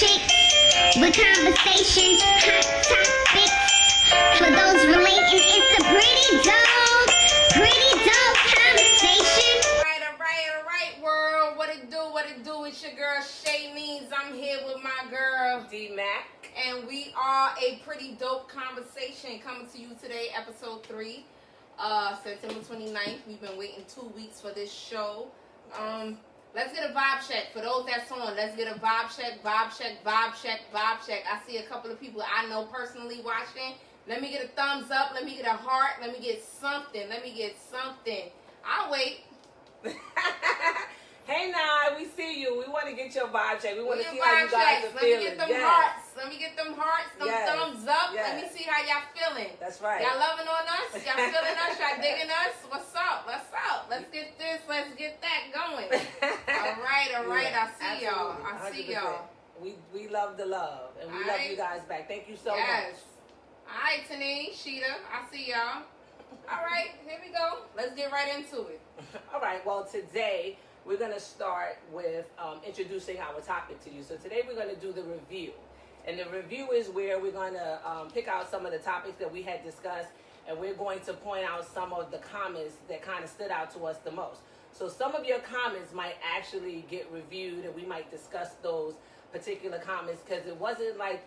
chicks with conversation, hot topics. For those relating, it's a pretty dope conversation. All right, world. What it do? It's your girl Shay Means. I'm here with my girl D-Mac. and we are a pretty dope conversation coming to you today, episode 3, September 29th. We've been waiting 2 weeks for this show. Let's get a vibe check. For those that's on, let's get a vibe check. I see a couple of people I know personally watching. Let me get a thumbs up. Let me get a heart. Let me get something. I'll wait. Hey, now we see you. We want to get your vibe check. We want to see how you Vibe guys checks. are feeling. Let me get them hearts, them Yes. thumbs up. Yes. Let me see how y'all feeling. That's right. Y'all loving on us? Y'all feeling us? Y'all digging us? What's up? Let's get this. Let's get that going. All right. Yeah, I see y'all. absolutely. 100%. We love the love, and we love you guys back. Thank you so much. All right, Tanine, Sheeta, I see y'all. All right, here we go. Let's get right into it. All right, well, today we're going to start with introducing our topic to you. So today we're going to do the review. And the review is where we're going to pick out some of the topics that we had discussed, and we're going to point out some of the comments that kind of stood out to us the most. So some of your comments might actually get reviewed, and we might discuss those particular comments, because it wasn't like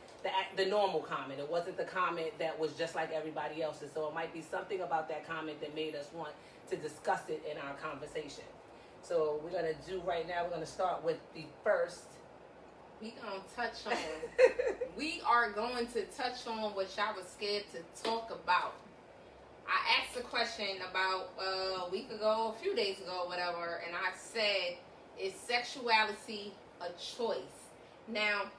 the normal comment. It wasn't the comment that was just like everybody else's. So it might be something about that comment that made us want to discuss it in our conversation. So we're going to do right now, we're going to start with the first. We are going to touch on what y'all was scared to talk about. I asked a question about a week ago, a few days ago, whatever, and I said, is sexuality a choice? Now,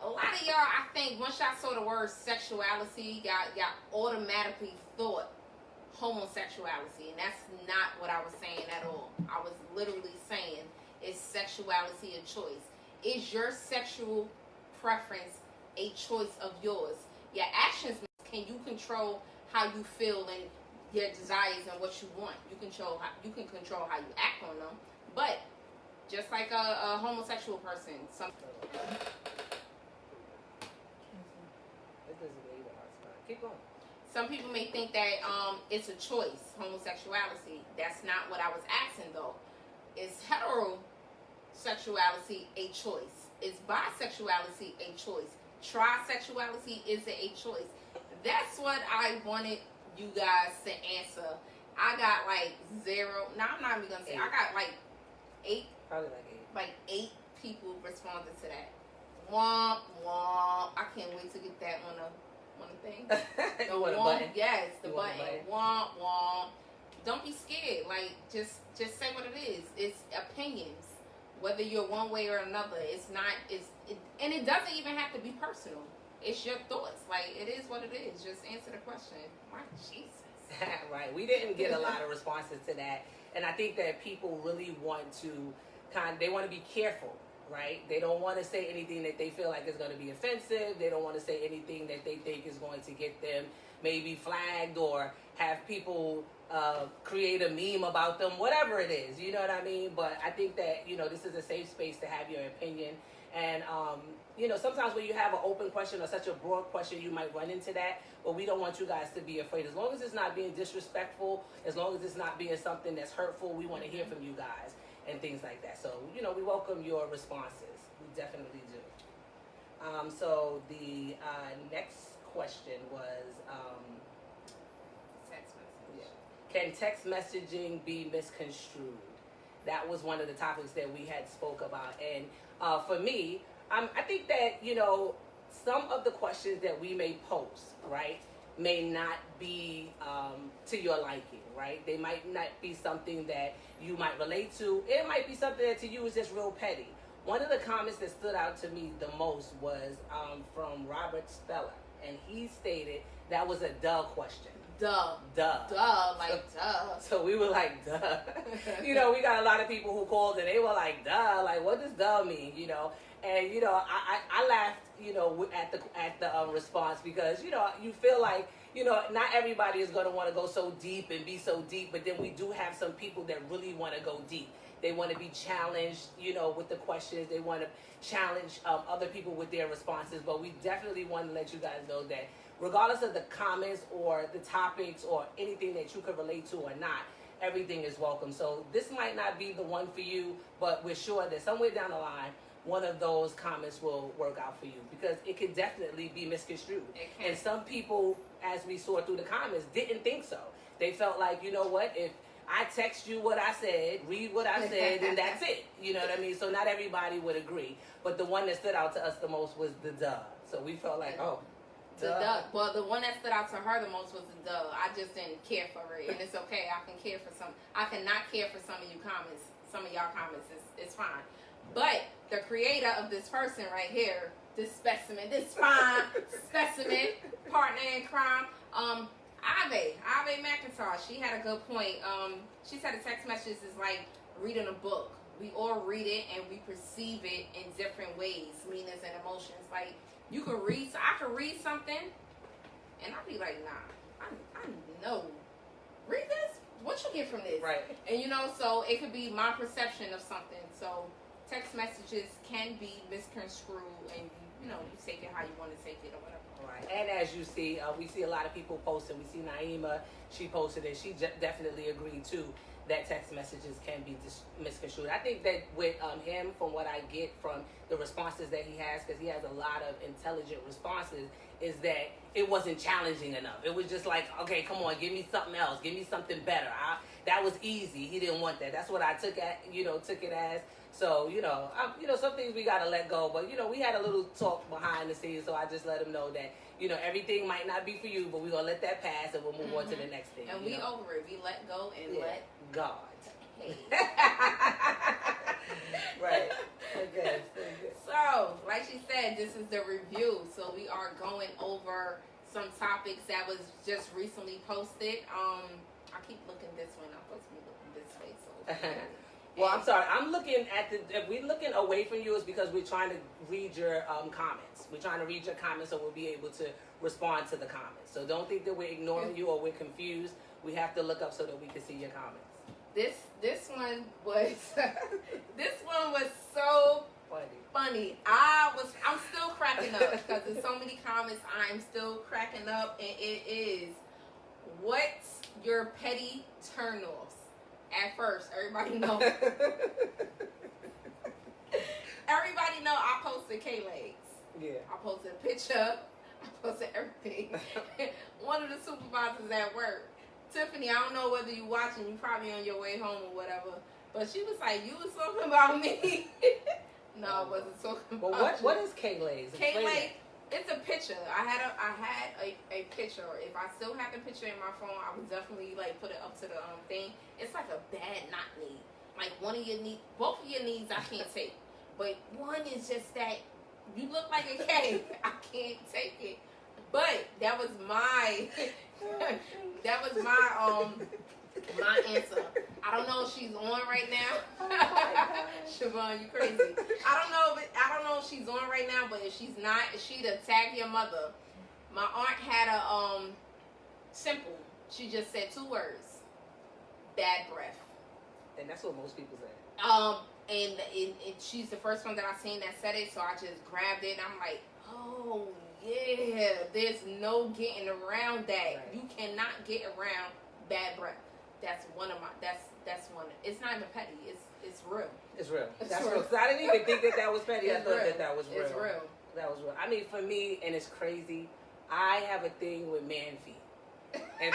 a lot of y'all, I think, once y'all saw the word sexuality, y'all automatically thought homosexuality, and that's not what I was saying at all. I was literally saying, is sexuality a choice? Is your sexual preference a choice of yours? Your actions, can you control how you feel and your desires and what you want? You can control how you act on them, but just like a homosexual person, Keep going. some people may think that it's a choice, homosexuality. That's not what I was asking, though. Is heterosexuality a choice? Is bisexuality a choice? Trisexuality, is it a choice? That's what I wanted you guys to answer. I got like 0. No, I'm not even going to say. I got like 8. Probably like 8 people responded to that. Womp womp. I can't wait to get that on the thing. You want a button? Yes, the button. Womp womp. Don't be scared. Like just say what it is. It's opinions. Whether you're one way or another, and it doesn't even have to be personal. It's your thoughts. Like, it is what it is. Just answer the question. My Jesus. Right. We didn't get a lot of responses to that. And I think that people really want to they want to be careful, right? They don't want to say anything that they feel like is going to be offensive. They don't want to say anything that they think is going to get them maybe flagged or have people create a meme about them, whatever it is, you know what I mean? But I think that, this is a safe space to have your opinion. And, sometimes when you have an open question or such a broad question, you might run into that. But we don't want you guys to be afraid. As long as it's not being disrespectful, as long as it's not being something that's hurtful, we want to hear from you guys and things like that. So, we welcome your responses. We definitely do. So the next question was, Text message. can text messaging be misconstrued? That was one of the topics that we had spoke about. And for me, I think that, some of the questions that we may post, right, may not be to your liking, right? They might not be something that you might relate to. It might be something that to you is just real petty. One of the comments that stood out to me the most was from Robert Speller, and he stated that was a duh question. Duh. So we were like, duh. We got a lot of people who called and they were like, duh. Like, what does duh mean? And I laughed, at the response because you feel like not everybody is going to want to go so deep and be so deep, but then we do have some people that really want to go deep. They want to be challenged, with the questions. They want to challenge other people with their responses. But we definitely want to let you guys know that regardless of the comments or the topics or anything that you could relate to or not, everything is welcome. So this might not be the one for you, but we're sure that somewhere down the line, one of those comments will work out for you, because it could definitely be misconstrued. And some people, as we saw through the comments, didn't think so. They felt like, you know what, if I text you what I said, read what I said, and that's it. You know what I mean? So not everybody would agree. But the one that stood out to us the most was the duh. So we felt like, oh, the duh. Well, the one that stood out to her the most was the duh. I just didn't care for it, and it's okay. I can care for some. I cannot care for some of you comments. Some of y'all comments, it's fine. But the creator of this person right here, this specimen, this fine specimen, partner in crime, Ave McIntosh, she had a good point. She said a text message is like reading a book. We all read it and we perceive it in different ways, meanings and emotions. Like you could read, I could read something, and I'd be like, nah, I know. Read this? What you get from this? Right. And so it could be my perception of something. So text messages can be misconstrued, and you take it how you want to take it or whatever. Right. And as you see, we see a lot of people posting. We see Naima, she posted it. She definitely agreed too that text messages can be misconstrued. I think that with him, from what I get from the responses that he has, because he has a lot of intelligent responses, is that it wasn't challenging enough. It was just like, okay, come on, give me something else, give me something better. That was easy. He didn't want that. That's what I took it as. So, some things we got to let go. But, we had a little talk behind the scenes, so I just let him know that, everything might not be for you, but we're going to let that pass and we'll move on to the next thing. And we over it. We let go and let God. Hey. Right. Okay. So, like she said, this is the review. So we are going over some topics that was just recently posted. I keep looking this way. I'm supposed to be looking this way. So. Well, I'm sorry. I'm looking at if we're looking away from you, it's because we're trying to read your comments. We're trying to read your comments, so we'll be able to respond to the comments. So don't think that we're ignoring you or we're confused. We have to look up so that we can see your comments. This one was so funny. I'm still cracking up because there's so many comments. I'm still cracking up, and it is, what's your petty turnoffs? At first, everybody know. Everybody know I posted K-Legs. Yeah. I posted a picture. I posted everything. One of the supervisors at work, Tiffany, I don't know whether you watching, you probably on your way home or whatever, but she was like, you was talking about me. No, I wasn't talking about you. What you. is K-Legs? K-Legs, it's a picture. I had a picture. If I still had the picture in my phone, I would definitely put it up to the thing. It's like a bad knot knee. Like one of your knees, both of your knees I can't take. But one is just that you look like a K. I can't take it. But that was my my answer. I don't know if she's on right now. Siobhan, you crazy. I don't know if she's on right now, but if she's not, she'd tag your mother. My aunt had a simple. She just said 2 words. Bad breath. And that's what most people say. And she's the first one that I seen that said it, so I just grabbed it and I'm like, oh yeah, there's no getting around that. Right. You cannot get around bad breath. That's one of my. That's one. It's not even petty. It's real. It's real. It's That's real. real. Because I didn't even think that was petty. I thought that was real. It's real. That was real. I mean, for me, and it's crazy, I have a thing with man feet. And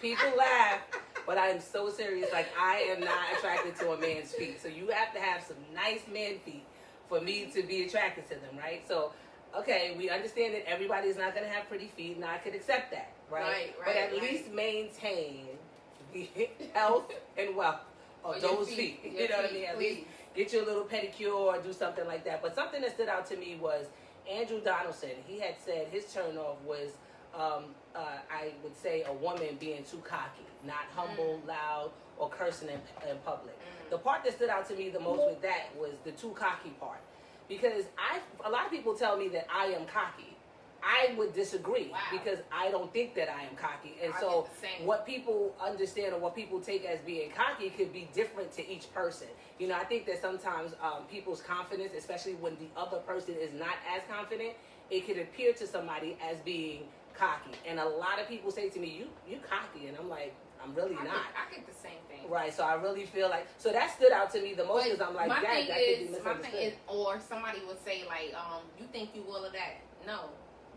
people laugh, but I am so serious. Like, I am not attracted to a man's feet. So you have to have some nice man feet for me to be attracted to them, right? So, okay, we understand that everybody's not going to have pretty feet, and I could accept that, right? But at least maintain the health and wealth of those feet. You know what I mean? At least get you a little pedicure or do something like that. But something that stood out to me was Andrew Donaldson. He had said his turnoff was, I would say, a woman being too cocky, not humble, loud, or cursing in public. The part that stood out to me the most with that was the too cocky part. Because a lot of people tell me that I am cocky. I would disagree Wow. because I don't think that I am cocky. And I so get the same. what people understand or what people take as being cocky could be different to each person. You know, I think that sometimes people's confidence, especially when the other person is not as confident, it could appear to somebody as being cocky. And a lot of people say to me, you cocky. And I'm like, I'm really not. I get the same thing. Right, so I really feel like, so that stood out to me the most because I'm like, my that thing could be is, misunderstood. or somebody would say like, you think you all of that? No,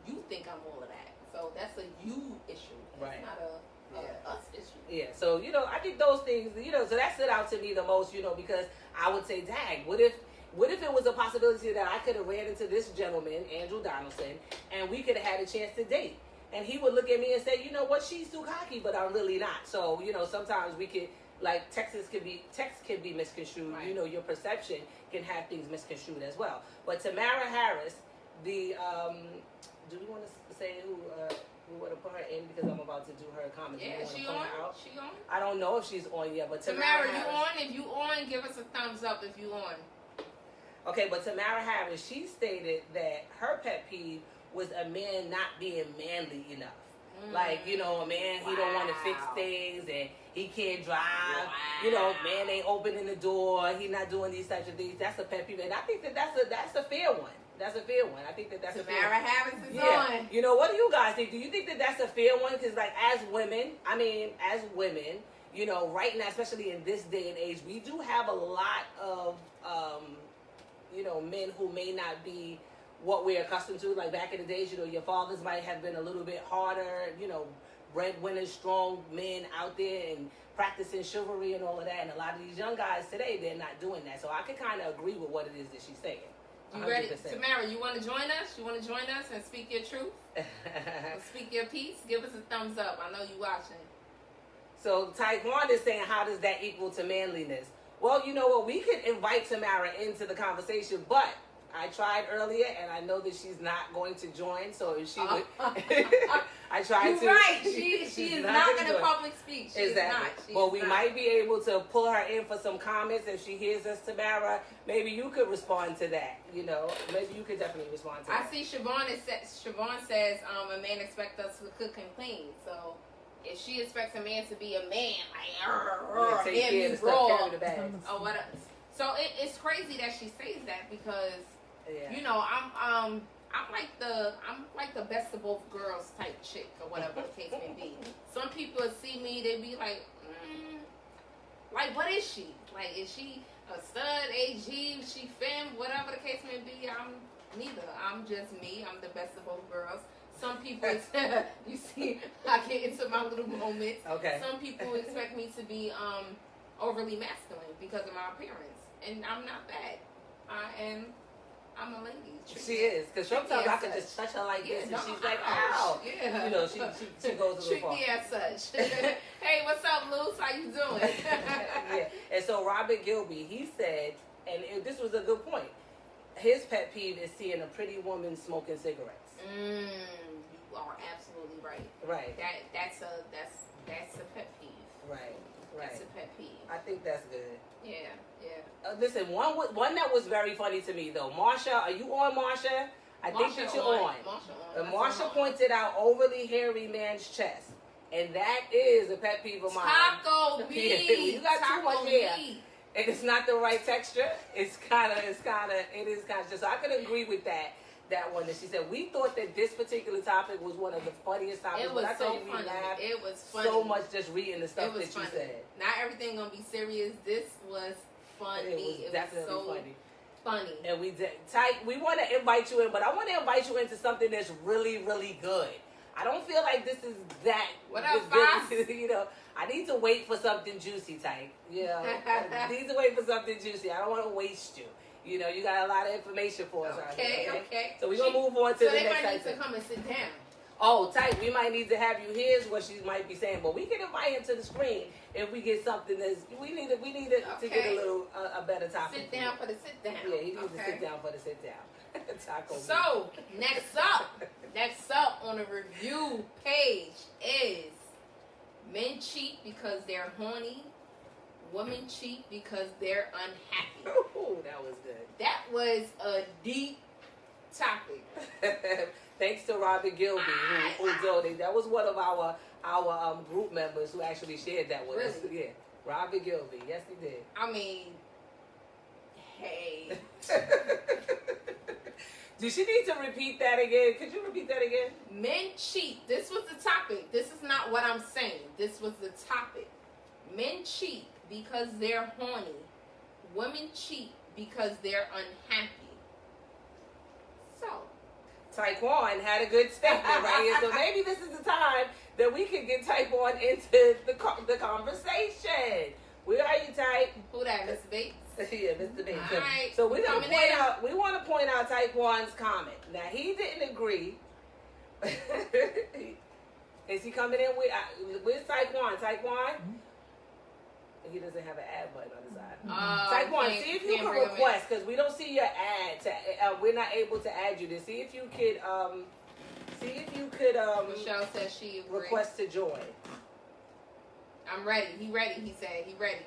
you think I'm all of that. So that's a you issue. It's Right. not a us issue. Yeah, so, you know, I think those things, you know, so that stood out to me the most, you know, because I would say, dang, what if it was a possibility that I could have ran into this gentleman, Andrew Donaldson, and we could have had a chance to date? And he would look at me and say, you know what, she's too cocky, but I'm really not. So, you know, sometimes we could, like, text can be misconstrued. Right. You know, your perception can have things misconstrued as well. But Tamara Harris, do we want to say who we want to put her in because I'm about to do her comment? Yeah, she on? She on? I don't know if she's on yet, but Tamara, Harris, you on? If you on, give us a thumbs up if you on. Okay, but Tamara Harris, she stated that her pet peeve was a man not being manly enough. Like, you know, a man, he don't want to fix things and he can't drive. Wow. You know, man ain't opening the door. He not doing these types of things. That's a pet peeve. And I think that's a fair one. That's a fair one. I think that's a fair one. Tamara Harris is on. You know, what do you guys think? Do you think that that's a fair one? Because, like, as women, you know, right now, especially in this day and age, we do have a lot of, you know, men who may not be what we're accustomed to. Like back in the days, you know, your fathers might have been a little bit harder, you know, breadwinners, strong men out there and practicing chivalry and all of that. And a lot of these young guys today, they're not doing that. So I can kind of agree with what it is that she's saying. You ready? Tamara, you want to join us? You want to join us and speak your truth? Speak your piece? Give us a thumbs up. I know you watching. So Taekwon is saying, how does that equal to manliness? Well, you know what? We could invite Tamara into the conversation, but I tried earlier, and I know that she's not going to join. So if she would, I tried to. You're right. She is not going to public speak. She exactly. is not. Well, we might be able to pull her in for some comments if she hears us, Tamara. Maybe you could respond to that. You know, maybe you could definitely respond to that. I see Siobhan says, a man expects us to cook and clean. So if she expects a man to be a man, like, take care of the stuff, carry the bags. Oh, what else? So it's crazy that she says that because. Yeah. You know, I'm like the best of both girls type chick or whatever the case may be. Some people see me, they be like, like what is she? Like is she a stud, AG, she femme, whatever the case may be? I'm neither. I'm just me. I'm the best of both girls. Some people, you see, I get into my little moments. Okay. Some people expect me to be overly masculine because of my appearance, and I'm not that. I'm a lady. She is, because sometimes I can just touch her like this, and she's like, "Ow!" Yeah. You know, she goes a little Treat far. me as such. Hey, what's up, Luz? How you doing? Yeah. And so Robert Gilby, he said, and this was a good point. His pet peeve is seeing a pretty woman smoking cigarettes. You are absolutely right. Right. That's a pet peeve. Right. That's a pet peeve. I think that's good. Yeah. Listen, one that was very funny to me though. Marsha, are you on, Marsha? I think that you're on. Marsha pointed out overly hairy man's chest, and that is a pet peeve of mine. Taco meat. You got too much hair, and it's not the right texture. It is kind of just. So I can agree with that one that she said. We thought that this particular topic was one of the funniest topics. It was but I so tell you, we funny. laughed It was funny. so much just reading the stuff that funny. you said. Not everything gonna be serious. This was funny. It was definitely so funny. And we want to invite you in, but I want to invite you into something that's really, really good. I don't feel like this is that. What up, Fox? You know, I need to wait for something juicy, type. You know, I need to wait for something juicy. I don't want to waste you. You know, you got a lot of information for us. Okay. So we're going to move on to the next So they might need item. to come and sit down. Oh, tight. We might need to have you. Here's what she might be saying, but we can invite him to the screen if we get something that's. We need it to get a little a better topic. Sit down for the sit down. Yeah, he needs to sit down for the sit down. Taco so next up on the review page is men cheat because they're horny. Women cheat because they're unhappy. Oh, that was good. That was a deep topic. Thanks to Robert Gilby who donated. That was one of our group members who actually shared that with us. Really? Yeah, Robert Gilby. Yes, he did. I mean, hey. Do she need to repeat that again? Could you repeat that again? Men cheat. This was the topic. This is not what I'm saying. This was the topic. Men cheat because they're horny. Women cheat because they're unhappy. So, Taekwon had a good statement right here. So maybe this is the time that we can get Taekwon into the conversation. Where are you, Ty? Who that, Mr. Bates? Yeah, Mr. Bates. All right. So we want to point out Taekwon's comment. Now he didn't agree. Is he coming in with Taekwon? Taekwon? He doesn't have an ad button on the side. Taekwon, see if you can request, because we don't see your ad. We're not able to add you to see if you could. Michelle says she agrees. Request to join. I'm ready. He ready. He said he ready.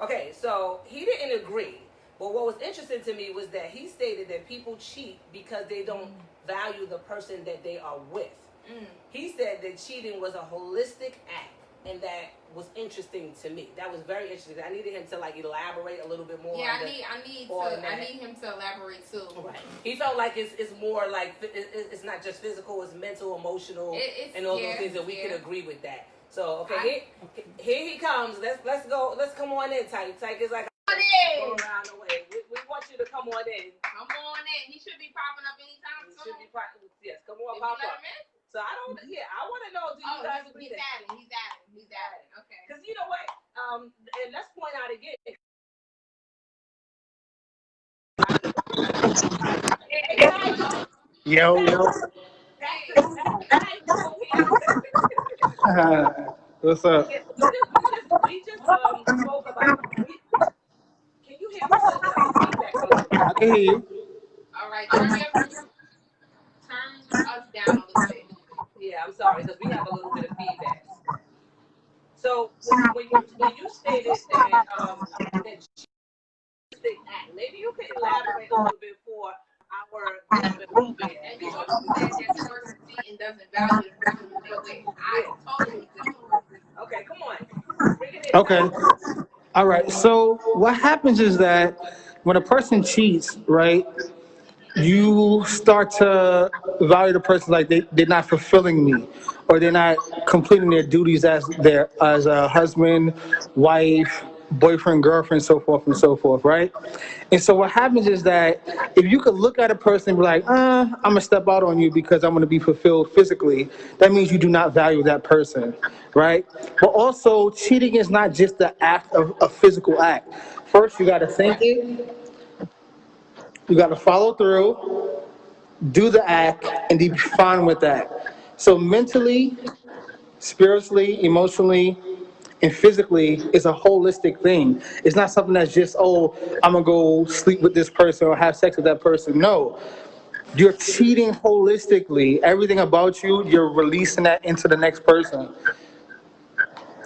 Okay, so he didn't agree. But what was interesting to me was that he stated that people cheat because they don't value the person that they are with. He said that cheating was a holistic act, and that was interesting to me. That was very interesting. I needed him to elaborate a little bit more. Yeah, I need him to elaborate too. Right. He felt like it's more like it's not just physical, it's mental, emotional, and all those things, and we could agree with that. So here he comes. Let's go. Let's come on in, Tyke. Tyke is like go around the way. We want you to come on in. Come on in. He should be popping up anytime soon. Yes, come on, pop up. So I want to know, do you guys agree that? He's adding. Okay. Because you know what? And let's point out again. Yo. What's up? We just spoke about. Can you hear me? I can hear you. All right, turn us down a little bit. Yeah, I'm sorry because we have a little bit of feedback. So when you stated that maybe you could elaborate a little bit for our group member. And you also said that the person cheating doesn't value the person they're with. I totally disagree. Okay, come on. Bring it in. Okay. All right. So what happens is that when a person cheats, right, you start to value the person like they're not fulfilling me, or they're not completing their duties as a husband, wife, boyfriend, girlfriend, so forth and so forth, right? And so what happens is that if you could look at a person and be like, I'm gonna step out on you because I'm gonna be fulfilled physically, that means you do not value that person, right? But also, cheating is not just the act of a physical act. First, you gotta think it, you gotta follow through, do the act, and be fine with that. So mentally, spiritually, emotionally, and physically, it's a holistic thing. It's not something that's just, I'm gonna go sleep with this person or have sex with that person. No, you're cheating holistically. Everything about you're releasing that into the next person.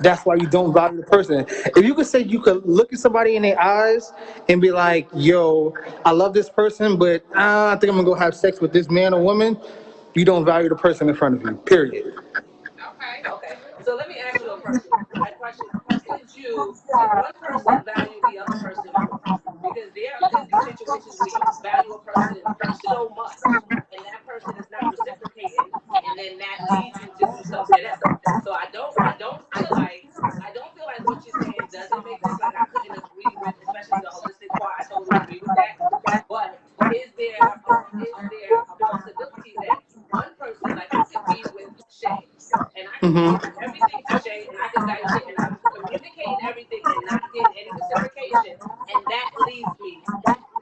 That's why you don't value the person. If you could say you could look at somebody in their eyes and be like, yo, I love this person, but I think I'm gonna go have sex with this man or woman, you don't value the person in front of you, period. Okay. So let me ask you a question. Could one person value the other person more? Because there could be situations where you value a person so much, and that person is not reciprocating, and then that leads you to do something else. So I don't feel like what you're saying doesn't make sense. Like I couldn't agree with, especially the holistic part. I totally agree with that. But is there a possibility that one person, like I could be with Shay, and I can give everything to Shay, and I can value Shay, and I'm communicating everything and not getting any reciprocation, and that leads me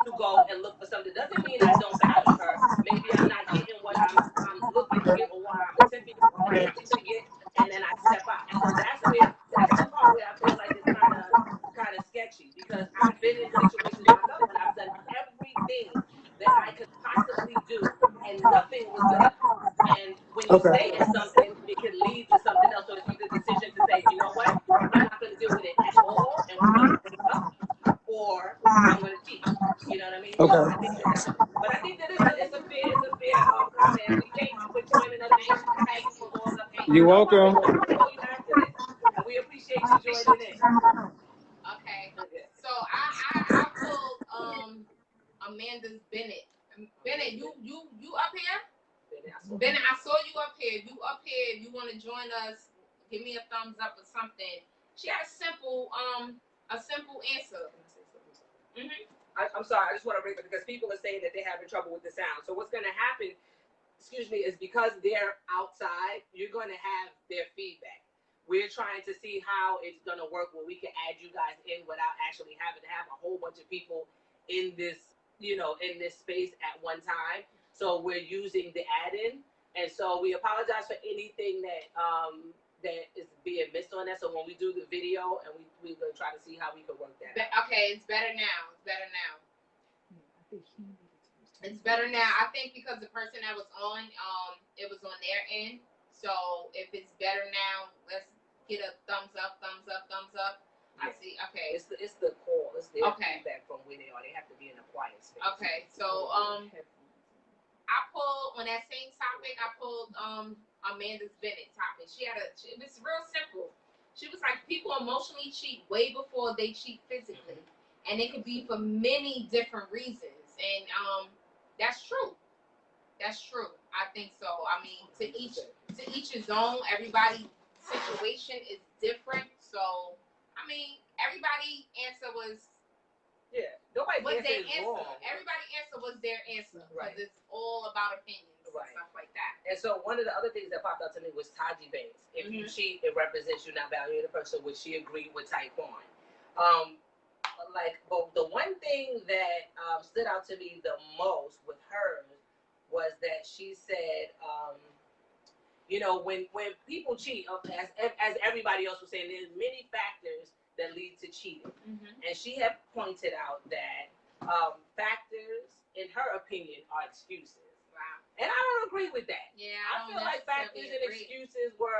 to go and look for something. Doesn't mean I don't value her. Maybe I'm not getting what I'm looking to get or what I'm attempting to get, and then I step out. So that's the part where I feel like it's kind of sketchy, because I've been in situations myself when I've done everything that I could possibly do, and nothing was done. And when you say something, it could lead to something else. So it's either the decision to say, you know what, I'm not going to deal with it at all, and we're going to break up, or I'm going to cheat. You know what I mean? Okay. So I think that it's a fair comment welcome. We'll call you after this. And we appreciate you joining in. Okay. So I pulled Amanda's Bennett. Bennett, you up here? Bennett, I saw you up here. If you up here, if you want to join us, give me a thumbs up or something. She had a simple answer. Mm-hmm. I'm sorry, I just want to bring it because people are saying that they're having trouble with the sound. So what's going to happen, is because they're outside, you're going to have their feedback. We're trying to see how it's going to work when we can add you guys in without actually having to have a whole bunch of people in this, in this space at one time. So we're using the add-in. And so we apologize for anything that that is being missed on that. So when we do the video, and we're going to try to see how we can work that out. Okay, it's better now. It's better now. I think because the person that was on, it was on their end. So if it's better now, let's get a thumbs up. Yeah. I see. Okay. It's the call. It's their feedback from where they are. They have to be in a quiet space. Okay. So I pulled on that same topic. I pulled Amanda's Bennett topic. It was real simple. She was like, people emotionally cheat way before they cheat physically, and it could be for many different reasons. And that's true. I think so. I mean, to each his own. Everybody's situation is different. So, I mean, everybody's answer was. Yeah, nobody's answer is wrong. Everybody's answer was their answer, right? Because it's all about opinions, right? And stuff like that. And so one of the other things that popped out to me was Taji Banks. If you cheat, it represents you not valuing the person, which she agreed with Taekwon. But the one thing that stood out to me the most with hers was that she said, when people cheat, as everybody else was saying, there's many factors that lead to cheating. And she had pointed out that factors, in her opinion, are excuses. Wow. And I don't agree with that. Yeah, I feel like factors and excuses were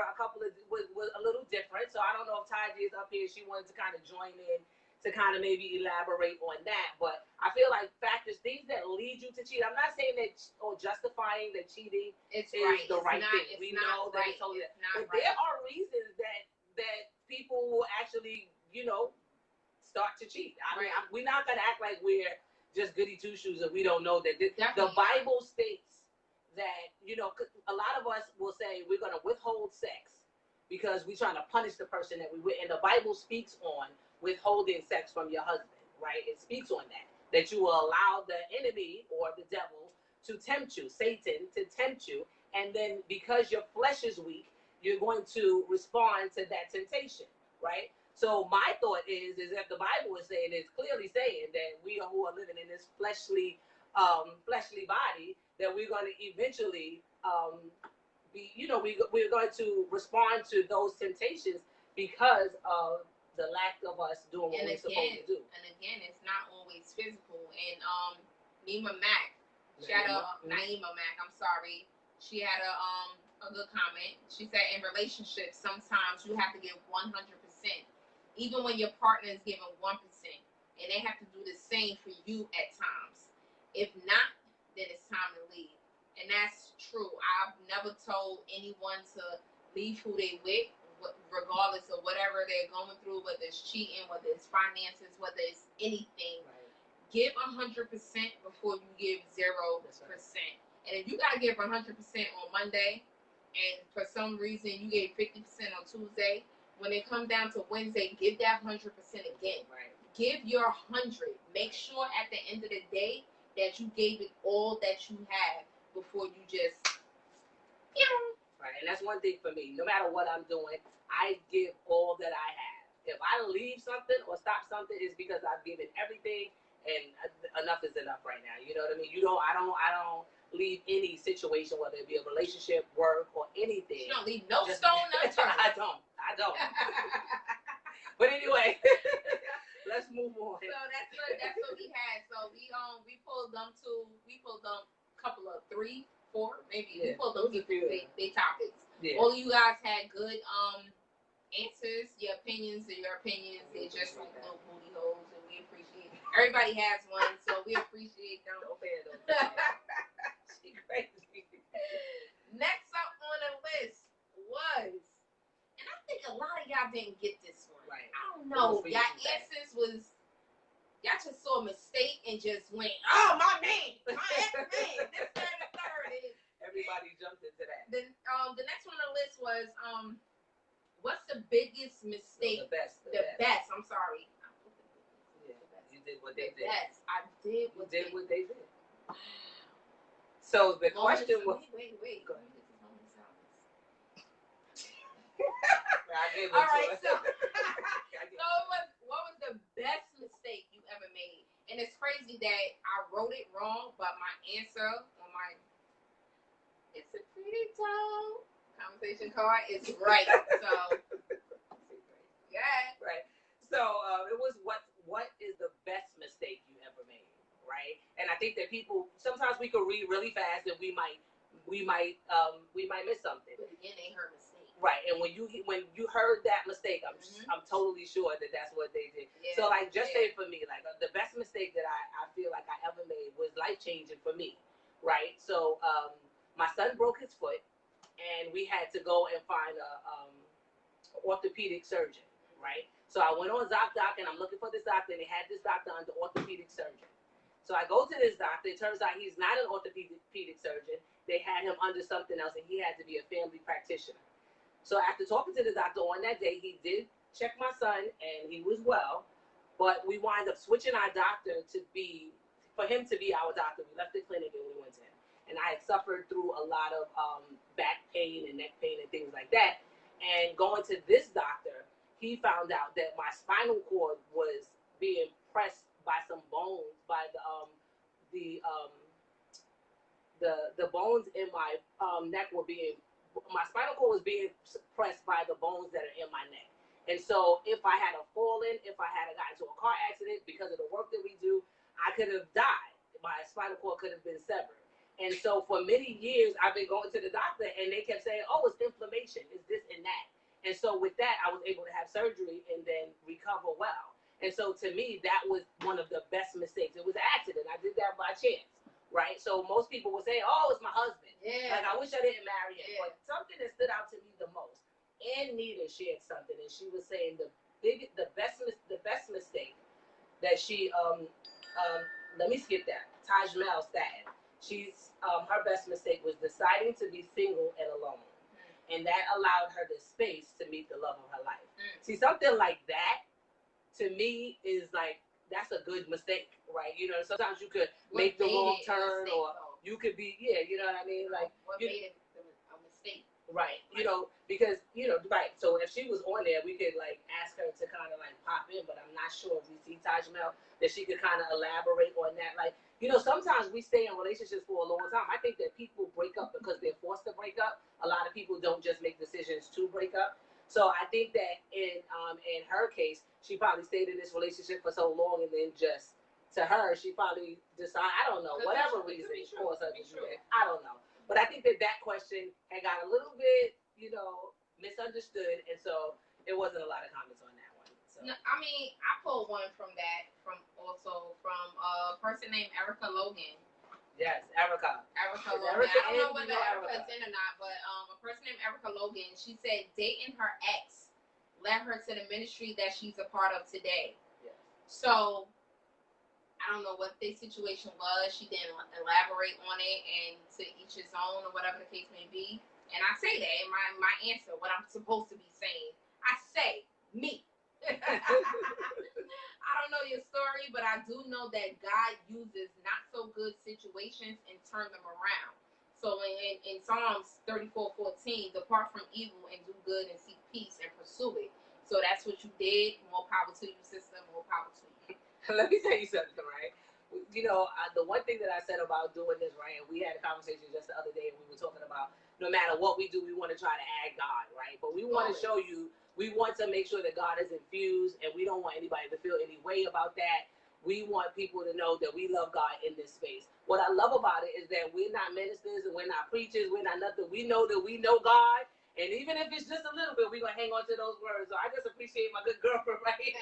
was a little different. So I don't know if Taji is up here. She wanted to kind of join in to kind of maybe elaborate on that. But I feel like factors, things that lead you to cheat. I'm not saying that or justifying that cheating is the right thing. We know that it's totally but there are reasons that people will actually, start to cheat. I mean, we're not gonna act like we're just goody two shoes and we don't know that the Bible states that, a lot of us will say we're going to withhold sex because we're trying to punish the person that we with. And the Bible speaks on withholding sex from your husband, right? It speaks on that you will allow the enemy or the devil to tempt you, Satan, to tempt you. And then because your flesh is weak, you're going to respond to that temptation, right? So my thought is that the Bible is saying, it's clearly saying that we who are living in this fleshly body, that we're going to eventually we're going to respond to those temptations because of the lack of us doing what we're supposed to do. And again, it's not always physical. And Naima Mack, Naima Mack, I'm sorry, she had a good comment. She said, in relationships, sometimes you have to give 100%. Even when your partner is giving 1%, and they have to do the same for you at times. If not, then it's time to leave. And that's true. I've never told anyone to leave who they with, regardless of whatever they're going through, whether it's cheating, whether it's finances, whether it's anything. Right. Give 100% before you give 0%. Right. And if you got to give 100% on Monday, and for some reason you gave 50% on Tuesday, when it comes down to Wednesday, give that 100% again. Right. Give your 100. Make sure at the end of the day that you gave it all that you have before you just, Right, and that's one thing for me. No matter what I'm doing, I give all that I have. If I leave something or stop something, it's because I've given everything, and enough is enough right now. You know what I mean? I don't leave any situation, whether it be a relationship, work, or anything. You don't leave no stone unturned. I don't. But anyway, let's move on. So that's what we had. So we pulled them couple of 3, 4, maybe. We pulled them they topics. Yeah. All of you guys had good answers. Your opinions are your opinions. They're just like little booty holes, and we appreciate it. Everybody has one, so we appreciate them. Don't pay it. She crazy. Next up on the list, was. And I think a lot of y'all didn't get this one. Right. I don't know. Y'all answers was, y'all just saw a mistake and just went, oh, my man, my ex-man, this, that, and the third. Everybody jumped into that. Then the next one on the list was, what's the biggest mistake? No, the best. I'm sorry. Yeah, you did what they did. Yes, I did what they did. So the question was. Wait. Go ahead. All right, so what was the best mistake you ever made? And it's crazy that I wrote it wrong, but my answer on my It's a Pretty Dope conversation card is right. So yeah, right. So it was what is the best mistake you ever made, right? And I think that people sometimes we can read really fast and we might miss something. But again, they heard mistake. Right, and when you heard that mistake, I'm totally sure that that's what they did. Yeah, so like, just say for me, like the best mistake that I feel like I ever made was life changing for me, right? So my son broke his foot, and we had to go and find a orthopedic surgeon, right? So I went on ZocDoc and I'm looking for this doctor, and they had this doctor under orthopedic surgeon. So I go to this doctor. It turns out he's not an orthopedic surgeon. They had him under something else, and he had to be a family practitioner. So after talking to the doctor on that day, he did check my son, and he was well. But we wind up switching our doctor for him to be our doctor. We left the clinic and we went to him. And I had suffered through a lot of back pain and neck pain and things like that. And going to this doctor, he found out that my spinal cord was being pressed by some bones, by the bones in my neck were being. My spinal cord was being suppressed by the bones that are in my neck. And so if I had fallen, if I had gotten into a car accident because of the work that we do, I could have died. My spinal cord could have been severed. And so for many years, I've been going to the doctor and they kept saying, oh, it's inflammation, it's this and that. And so with that, I was able to have surgery and then recover well. And so to me, that was one of the best mistakes. It was an accident. I did that by chance. Right, so most people would say, "Oh, it's my husband." Yeah. Like I wish I didn't marry him. Yeah. But something that stood out to me the most, Ann Nita shared something, and she was saying the best mistake that she let me skip that. Taj Mel Staten. She's her best mistake was deciding to be single and alone, and that allowed her the space to meet the love of her life. See, something like that to me is like. That's a good mistake, right? You know, sometimes you could make the wrong turn, or you could be, you know what I mean? Like, what made it a mistake? Right. You know, because, right. So if she was on there, we could like ask her to kind of like pop in, but I'm not sure if we see Taj Mel that she could kind of elaborate on that. Like, sometimes we stay in relationships for a long time. I think that people break up because they're forced to break up. A lot of people don't just make decisions to break up. So I think that in her case, she probably stayed in this relationship for so long, and then just to her, she probably decided, I don't know, whatever reason caused her to do that. I don't know. But I think that question had got a little bit, misunderstood, and so it wasn't a lot of comments on that one. So. No, I mean, I pulled one from a person named Erica Logan. Yes, Erica. Erica Logan. I don't know whether Erica's in or not, but a person named Erica Logan, she said dating her ex led her to the ministry that she's a part of today. Yes. So, I don't know what their situation was. She didn't elaborate on it, and to each his own, or whatever the case may be. And I say that in my answer, what I'm supposed to be saying. I say, me. I don't know your story, but I do know that God uses not so good situations and turn them around. So in Psalms 34:14, depart from evil and do good and seek peace and pursue it. So that's what you did. More power to you, sister. More power to you. Let me tell you something, right? The one thing that I said about doing this, right, and we had a conversation just the other day, and we were talking about no matter what we do, we want to try to add God, right? But we want to show you, we want to make sure that God is infused, and we don't want anybody to feel any way about that. We want people to know that we love God in this space. What I love about it is that we're not ministers and we're not preachers, we're not nothing. We know that we know God, and even if it's just a little bit, we're going to hang on to those words. So I just appreciate my good girlfriend right here.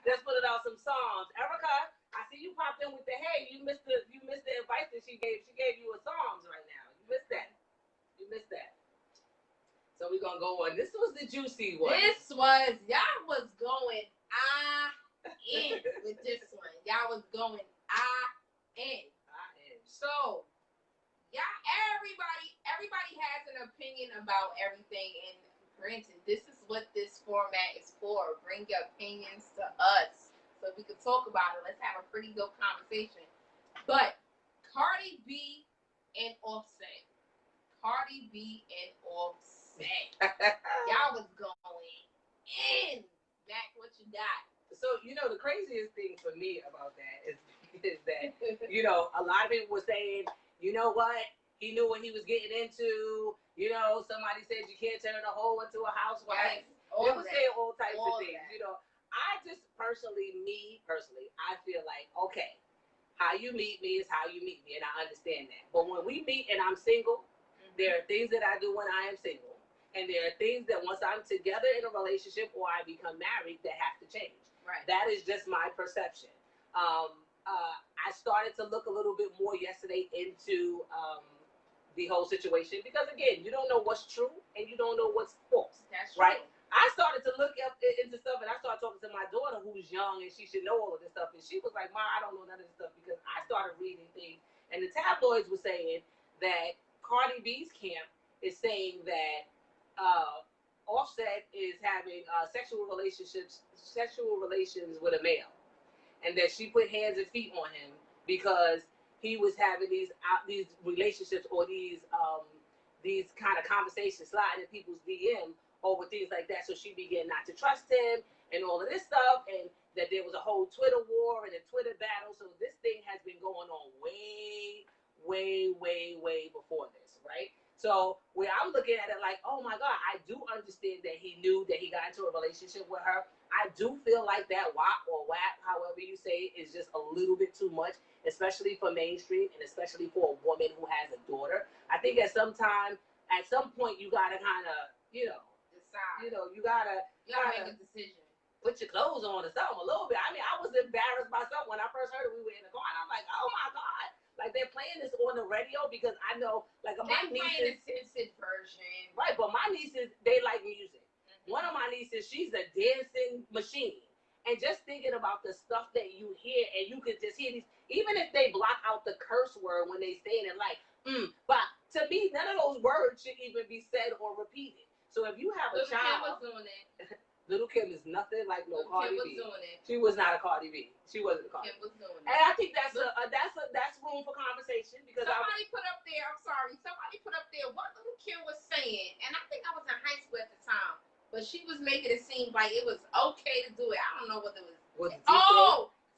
Let's put it out some Psalms. Erica, I see you popped in with the hey. You missed the advice that she gave. She gave you a Psalms right now. You missed that. So we're gonna go on. This was the juicy one. Y'all was going in with this one. Y'all was going in. So, everybody has an opinion about everything, and granted, this is what this format is for. Bring your opinions to us so we can talk about it. Let's have a pretty good conversation. But Cardi B and Offset. Y'all was going in. Mac, what you got? So, the craziest thing for me about that is that, a lot of people were saying, you know what? He knew what he was getting into. Somebody said you can't turn a hoe into a housewife. Yes, They were saying all types all of things. that. I just me personally, I feel like, okay, how you meet me is how you meet me, and I understand that. But when we meet and I'm single, there are things that I do when I am single, and there are things that once I'm together in a relationship or I become married that have to change. Right. That is just my perception. I started to look a little bit more yesterday into the whole situation because, again, you don't know what's true and you don't know what's false. That's right. True. I started to look up into stuff, and I started talking to my daughter who's young and she should know all of this stuff, and she was like, "Ma, I don't know none of this stuff," because I started reading things, and the tabloids were saying that Cardi B's camp is saying that Offset is having sexual relations with a male, and that she put hands and feet on him because he was having these relationships or these kind of conversations sliding in people's DM over things like that. So she began not to trust him and all of this stuff, and that there was a whole Twitter war and a Twitter battle. So this thing has been going on way before this, right? So where I'm looking at it like, oh my God, I do understand that he knew that he got into a relationship with her. I do feel like that WAP or WAP, however you say it, is just a little bit too much, especially for mainstream and especially for a woman who has a daughter. I think at some point, you gotta kind of, decide. You gotta make a decision. Put your clothes on or something a little bit. I mean, I was embarrassed myself when I first heard it. We were in the car, and I'm like, oh my God. Like, they're playing this on the radio because I know, like, my nieces. They're playing the censored version. Right, but my nieces, they like music. One of my nieces, she's a dancing machine. And just thinking about the stuff that you hear, and you could just hear these, even if they block out the curse word when they say it, like, but to me, none of those words should even be said or repeated. So if you have a child. Kim was doing it. Little Kim is nothing like no Cardi B. Kim was doing it. She was not a Cardi B. She wasn't a Cardi B. Kim was doing it. And I think that's room for conversation because somebody put up there what Little Kim was saying, and I think I was in high school at the time, but she was making it seem like it was okay to do it. I don't know what it was.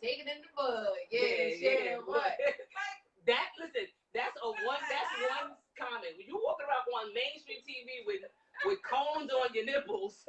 Take it in the bud. Yeah. What? Like that. Listen, that's one comment. When you walk around on mainstream TV with cones on your nipples.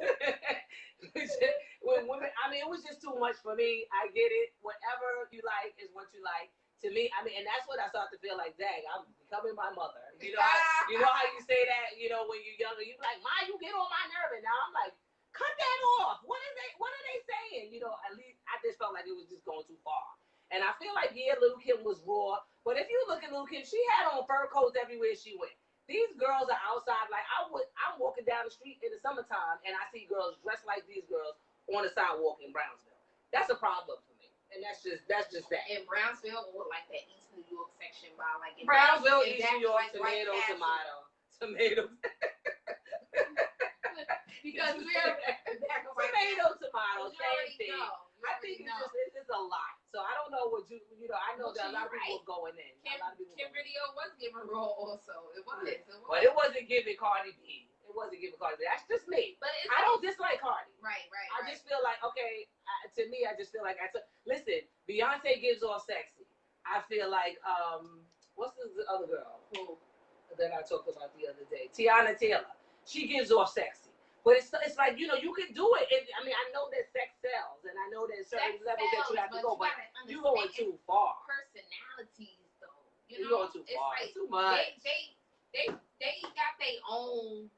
When women, I mean, it was just too much for me. I get it. Whatever you like is what you like. To me, I mean, and that's what I start to feel like, dang, I'm becoming my mother. You know how you say that, when you're younger, you're like, Ma, you get on my nerve. And now I'm like, cut that off. What are they saying? At least I just felt like it was just going too far. And I feel like, yeah, Little Kim was raw. But if you look at Little Kim, she had on fur coats everywhere she went. These girls are outside. Like I'm walking down the street in the summertime and I see girls dressed like these girls on the sidewalk in Brownsville. That's a problem for me, and that's just that. In Brownsville or like that East New York section by like in Brownsville, East New York, like tomato. Because we're tomato, same thing. I think it's just a lot. So I don't know what I know that a lot of people were going in. Kim video was giving raw also. It was. But it wasn't giving Cardi B. That's just me. But I don't dislike Cardi. Right. I just feel like, okay, to me, I just feel like listen, Beyonce gives off sexy. I feel like, what's the other girl that I talked about the other day? Tiana Taylor. She gives off sexy. But it's like, you can do it. I mean, I know that sex sells, and I know there's certain levels that you have to go, but you're going too far. Personalities, though. You're going too far. Like, too much. They got their own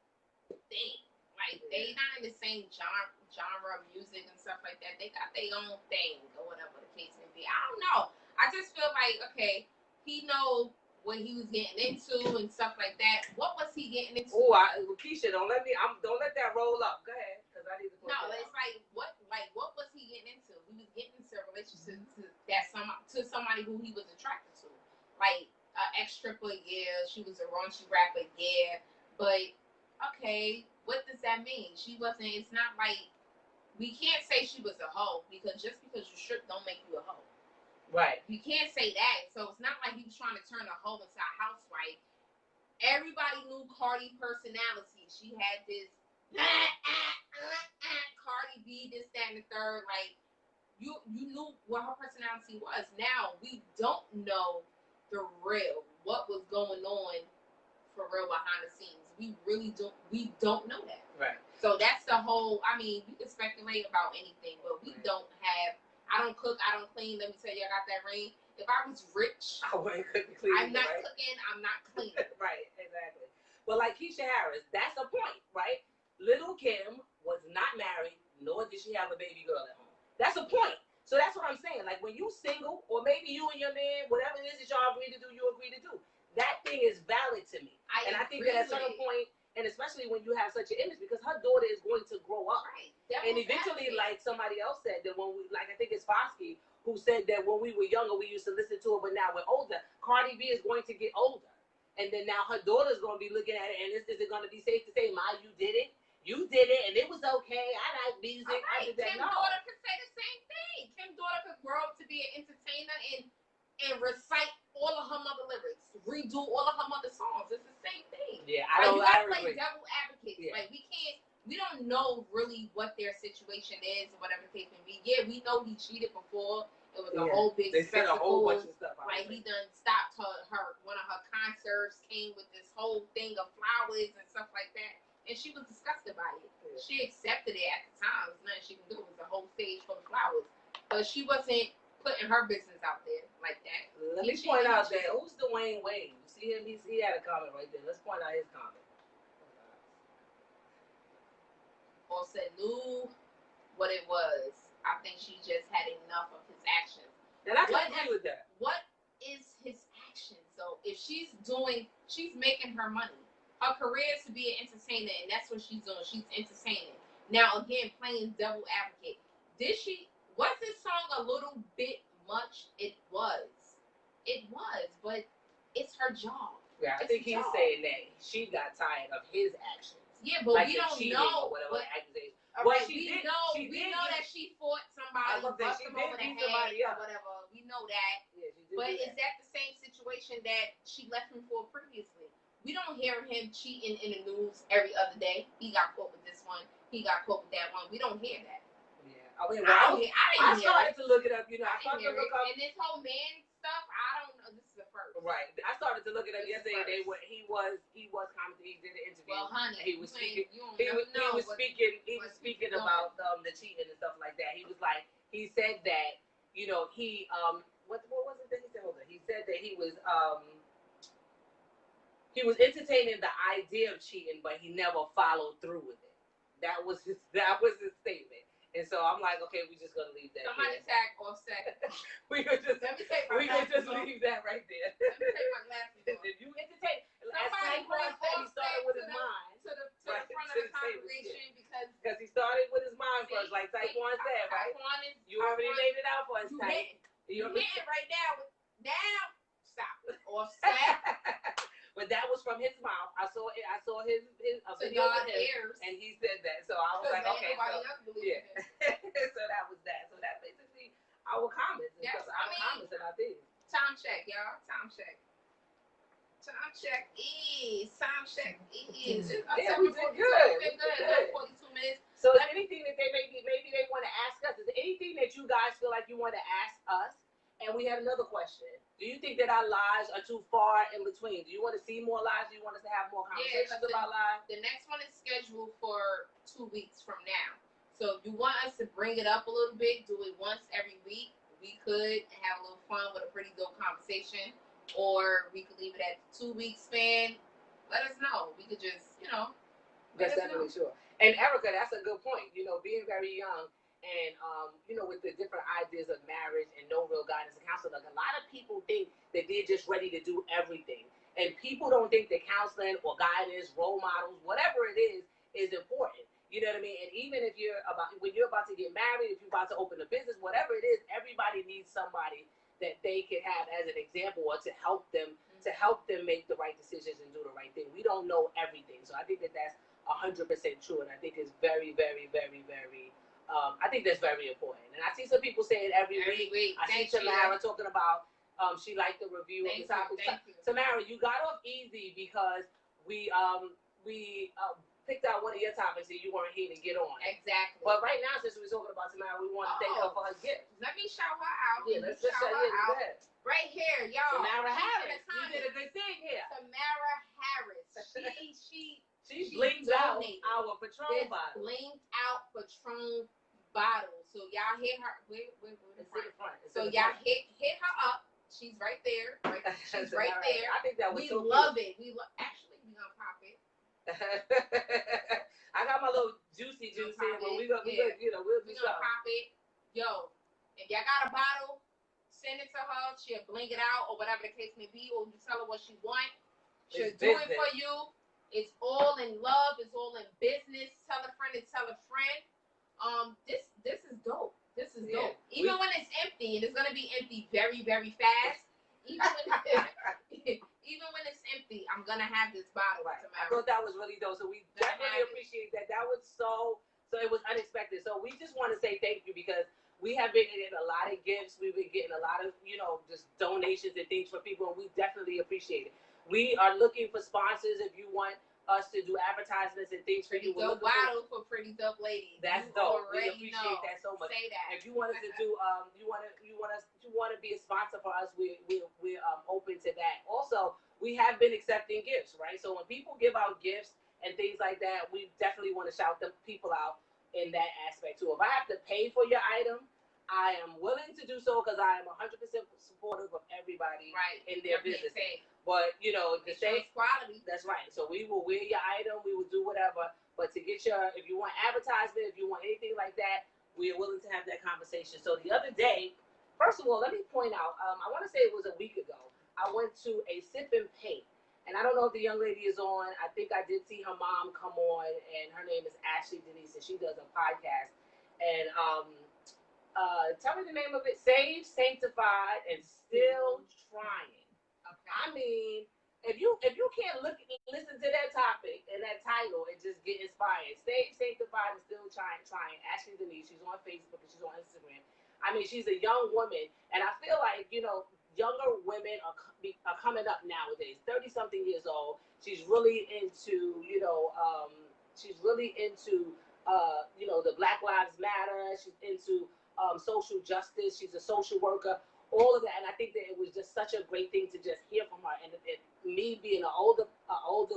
thing. Like, they not in the same genre of music and stuff like that. They got their own thing, or whatever the case may be. I don't know. I just feel like, okay, he knows what he was getting into and stuff like that. What was he getting into? Oh, Keisha, don't let that roll up. Go ahead, because I need to. No, it's like what was he getting into? He was getting into a relationship to somebody who he was attracted to, like an ex stripper. Yeah, she was a raunchy rapper. Yeah, but okay, what does that mean? She wasn't. It's not like we can't say she was a hoe because just because you strip don't make you a hoe. Right. You can't say that. So it's not like he was trying to turn a hoe into a housewife. Everybody knew Cardi personality. She had this Cardi B, this, that, and the third. Like you knew what her personality was. Now we don't know the real, what was going on for real behind the scenes. We really don't. We don't know that. Right. So that's the whole. I mean, you can speculate about anything, but we don't have. I don't cook. I don't clean. Let me tell you, I got that ring. If I was rich, I wouldn't cook and clean. I'm not cooking. I'm not cleaning. Right, exactly. But like Keisha Harris, that's the point, right? Little Kim was not married, nor did she have a baby girl at home. That's the point. So that's what I'm saying. Like when you single, or maybe you and your man, whatever it is that y'all agree to do, you agree to do. That thing is valid to me. I think that at a certain point, and especially when you have such an image, because her daughter is going to grow up. Right. And eventually, like somebody else said, that when we, like I think it's Foskey, who said that when we were younger, we used to listen to it, but now we're older. Cardi B is going to get older. And then now her daughter's going to be looking at it, and is it going to be safe to say, Ma, you did it? You did it, and it was okay. I like music. Right. I did that. Kim's daughter could say the same thing. Kim's daughter could grow up to be an entertainer and recite all of her mother lyrics, redo all of her mother songs. It's the same thing. Yeah, I don't. You gotta play devil advocates. Yeah. Like we don't know really what their situation is or whatever the case may be. Yeah, we know he cheated before. It was a whole big spectacle. They said a whole bunch of stuff. Like he done stopped her one of her concerts, came with this whole thing of flowers and stuff like that, and she was disgusted by it. Yeah. She accepted it at the time. There's nothing she can do. It was a whole stage full of flowers, but she wasn't putting her business out there like that. Let me point out that who's Dwayne Wade? You see him? He had a comment right there. Let's point out his comment. Offset knew what it was. I think she just had enough of his actions. And I can agree with that. What is his actions? So if she's making her money. Her career is to be an entertainer, and that's what she's doing. She's entertaining. Now, again, playing devil advocate. Was this song a little bit much? It was, but it's her job. Yeah, I think he's saying that she got tired of his actions. Yeah, but like we don't know what accusation. Well, we know that she fought somebody, bust him over the head, or whatever. We know that. Yeah, she did. But is that the same situation that she left him for previously? We don't hear him cheating in the news every other day. He got caught with this one. He got caught with that one. We don't hear that. Yeah, I started to look it up. I started to look up. And this whole man stuff, I don't know. This is the first. Right. I started to look it up yesterday. He was commenting. He did an interview. Well, honey, he was speaking. He was speaking about the cheating and stuff like that. He was like, he said that he what was it that he said? Hold on. He said that he was entertaining the idea of cheating, but he never followed through with it. That was his statement. And so I'm like, okay, we're just gonna leave that. Somebody tag Offset. we could just leave that right there. Let me take my glasses off. If you entertain, as Taekwon said, he started with his mind. To the front of the congregation because he started with his mind first, like Taekwon said, right? You already laid it out for us, Taekwon. You hitting right now. Now, stop. Offset. But that was from his mouth. I saw his video of him, and he said that. So I was like, okay, so yeah. So that was that. So that's basically our comments. Yes, Comments and our things. Time check, y'all. Time check is. Yeah, we did good. We did good. 42 minutes. So is anything that maybe they want to ask us? Is there anything that you guys feel like you want to ask us? And we have another question. Do you think that our lives are too far in between? Do you want to see more lives? Do you want us to have more conversations about lives? The next one is scheduled for 2 weeks from now. So if you want us to bring it up a little bit, do it once every week. We could have a little fun with a pretty dope conversation. Or we could leave it at the 2 week span. Let us know. We could just, That's definitely sure. And Erica, that's a good point. Being very young, and with the different ideas of marriage and no real guidance and counseling, like a lot of people think that they're just ready to do everything, and people don't think that counseling or guidance, role models, whatever it is important. You know what I mean? And even if when you're about to get married, if you're about to open a business, whatever it is, everybody needs somebody that they can have as an example or to help them make the right decisions and do the right thing. We don't know everything, so I think that that's 100% true, and I think it's very, very, very, very. I think that's very important. And I see some people say it every week. I see Tamara talking about she liked the review of the topic. Tamara, you got off easy because we picked out one of your topics and you weren't here to get on. Exactly. But right now, since we're talking about Tamara, we want to thank her for her gift. Let me shout her out. Yeah, let's shout her out. Right here, y'all. Tamara Harris. You did a good thing here. Tamara Harris. She blinked out our Patron bottle. Blinked out Patron bottle. So y'all hit her. Where it's in the front. So y'all hit her up. She's right there. Right, she's right there. I think that was so love cute. It. Actually, we gonna pop it. I got my little juicy juice here, but we'll do something. Pop it. Yo, if y'all got a bottle, send it to her. She'll blink it out or whatever the case may be, or you tell her what she wants. She'll do it for you. It's all in love. It's all in business. Tell a friend and tell a friend. This is dope. This is dope. Even when it's empty, and it's gonna be empty very, very fast. Even when it's empty, I'm gonna have this bottle. Right. I thought that was really dope. So we definitely appreciate that. That was so it was unexpected. So we just want to say thank you because we have been getting a lot of gifts. We've been getting a lot of just donations and things for people, and we definitely appreciate it. We are looking for sponsors if you want us to do advertisements and things for you. Dope bottles for pretty dope ladies. That's dope. We appreciate that so much. Say that. If you want us to do, you want to be a sponsor for us, we're open to that. Also, we have been accepting gifts, right? So when people give out gifts and things like that, we definitely want to shout them people out in that aspect too. If I have to pay for your item, I am willing to do so because I am 100% supportive of everybody in their business. But the same quality. That's right. So we will wear your item, we will do whatever. But to get if you want advertisement, if you want anything like that, we are willing to have that conversation. So the other day, first of all, let me point out. I want to say it was a week ago. I went to a sip and paint, and I don't know if the young lady is on. I think I did see her mom come on, and her name is Ashley Denise, and she does a podcast. And tell me the name of it: Saved, Sanctified, and Still Trying. Okay. I mean, if you can't listen to that topic and that title and just get inspired, Saved, Sanctified, and Still Trying. Ashley Denise, she's on Facebook and she's on Instagram. I mean, she's a young woman, and I feel like younger women are coming up nowadays. 30-something years old. She's really into the Black Lives Matter. She's into social justice. She's a social worker. All of that, and I think that it was just such a great thing to just hear from her. And me being an older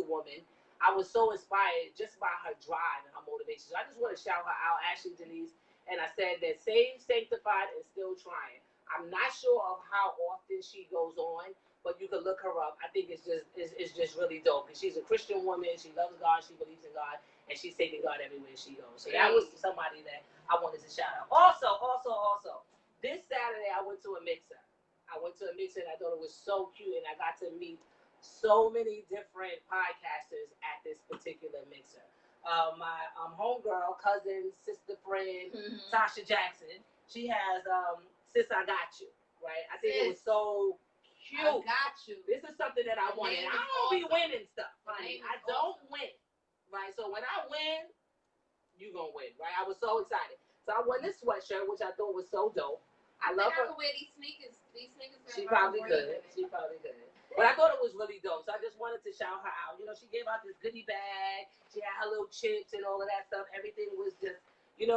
woman, I was so inspired just by her drive and her motivation. So I just want to shout her out, Ashley Denise. And I said that Saved, Sanctified, and Still Trying. I'm not sure of how often she goes on, but you can look her up. I think it's just really dope because she's a Christian woman. She loves God. She believes in God, and she's taking God everywhere she goes. So that was somebody that I wanted to shout out. Also. This Saturday, I went to a mixer. And I thought it was so cute, and I got to meet so many different podcasters at this particular mixer. My homegirl, cousin, sister, friend, Tasha Jackson, she has Sis I Got You, right? I think it was so cute. I got you. This is something that I wanted. I don't be winning stuff, honey. I don't win, right? So when I win, you gonna win, right? I was so excited. So I won this sweatshirt, which I thought was so dope. I love her. I could wear these sneakers. She probably could. But I thought it was really dope. So I just wanted to shout her out. She gave out this goodie bag. She had her little chips and all of that stuff. Everything was just, it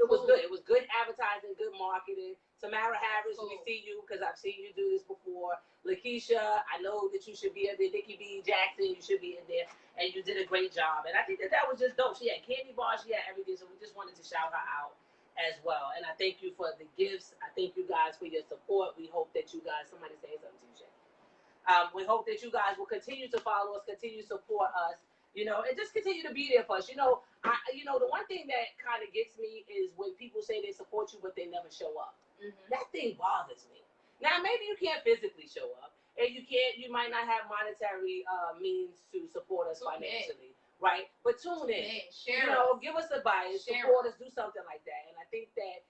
was good. It was good advertising, good marketing. Tamara Harris, we see you because I've seen you do this before. Lakeisha, I know that you should be in there. Nikki B. Jackson, you should be in there. And you did a great job. And I think that was just dope. She had candy bars. She had everything. So we just wanted to shout her out as well. And I thank you for the gifts. I thank you guys for your support. We hope that you guys, somebody saying something to you, Shay. We hope that you guys will continue to follow us, continue to support us, and just continue to be there for us. The one thing that kind of gets me is when people say they're support you, but they never show up. Mhm. That thing bothers me. Now, maybe you can't physically show up, and you might not have monetary means to support us financially, right? But tune in. Share Give us a bias, support us, do something like that. And I think that,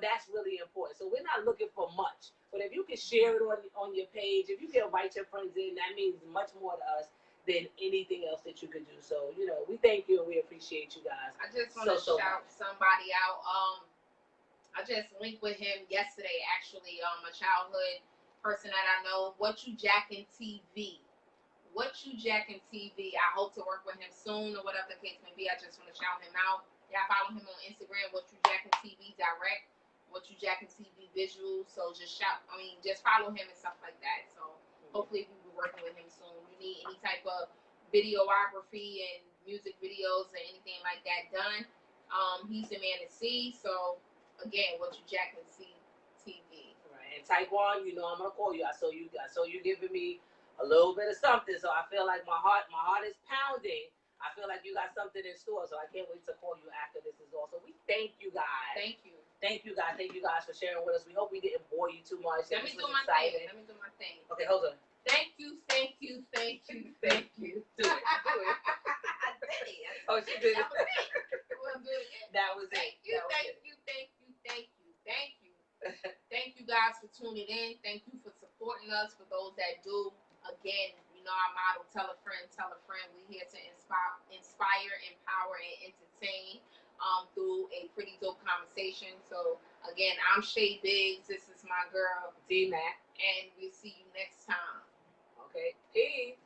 that's really important. So we're not looking for much, but if you can share it on your page, if you can invite your friends in, that means much more to us than anything else that you could do. So, we thank you and we appreciate you guys. I just want to shout somebody out. I just linked with him yesterday, actually. A childhood person that I know. What You Jackin' TV. What You Jackin' TV. I hope to work with him soon or whatever the case may be. I just want to shout him out. Y'all follow him on Instagram. What You Jackin' TV direct. What You Jackin' TV visual. So just follow him and stuff like that. So hopefully we'll be working with him soon. You need any type of videography and music videos or anything like that done. He's the man to see. So again, What You Jackin' TV. Right. And Taekwon, I'm gonna call you. I saw you giving me a little bit of something, so I feel like my heart is pounding. I feel like you got something in store, so I can't wait to call you after this is all. So we thank you guys. Thank you. Thank you guys for sharing with us. We hope we didn't bore you too much. Let me do my thing. Okay, hold on. Thank you. Do it. Oh, she did it. That was it. Thank you. Thank you guys for tuning in. Thank you for supporting us. For those that do, again, our motto, tell a friend. We're here to inspire, empower, and entertain through a pretty dope conversation. So again, I'm Shay Biggs. This is my girl D Mac, and we'll see you next time. Okay, peace.